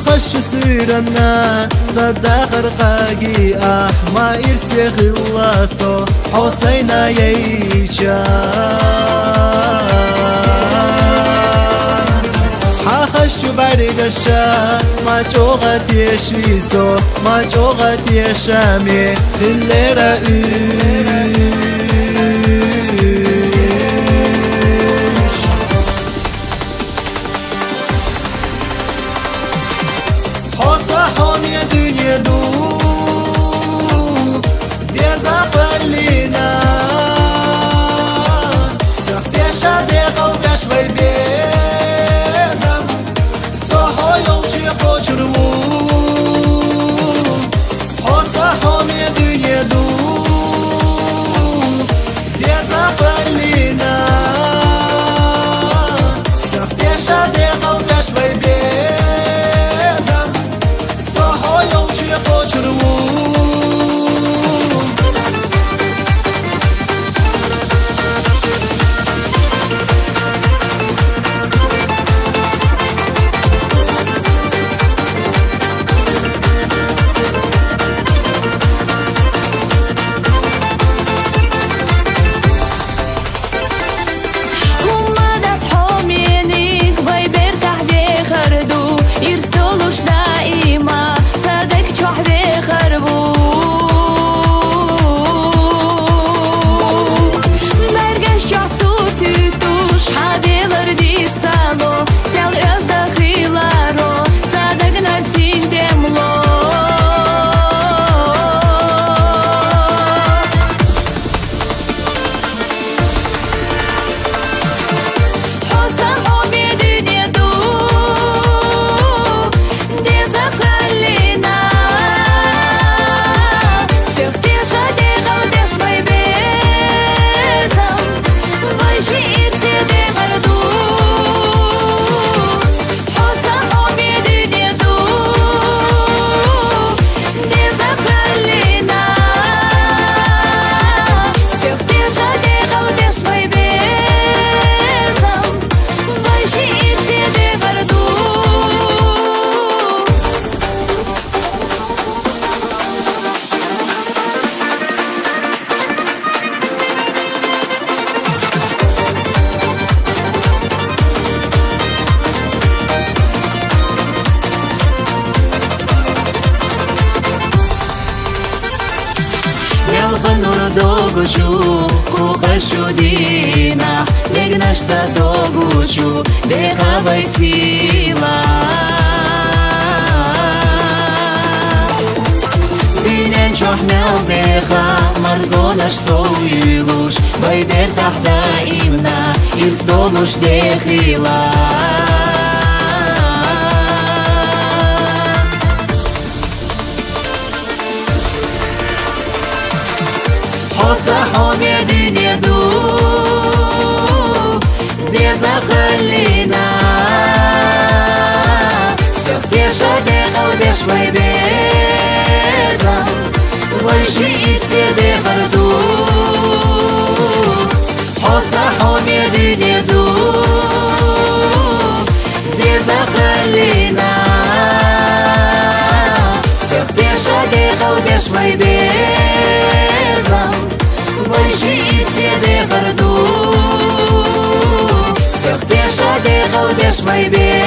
خش سيرنا صدق رقاقي ما إرسي خلاصو حسين ييشا حخش برقشا ما جوغت يشيزو ما جوغت يشامي خلي رأيش حصحهم يا دنيا دو دي زقلينا سخت يا شادي قلبي شوي بيزم صحو يلجي قجرو حصحهم يا دنيا دو دي زقلينا سخت يا شادي قلبي شوي بيزم Doguchu, kuchashu dina, degnașta doguchu, dehavai sila. Dinen chohmel deha, marzonash soilush, bayber tahda imna, irs dolush dehila. حصحهم يا دنيا دو دي زقلينا سخت يا شادي قلبي شوي بيزم ويشي يسيدي خردو حصحهم يا دنيا دو دي زقلينا سخت يا شادي قلبي شوي بيزم ويشي يسيدي خردو سخت يا شادي قلبي شوي بيزم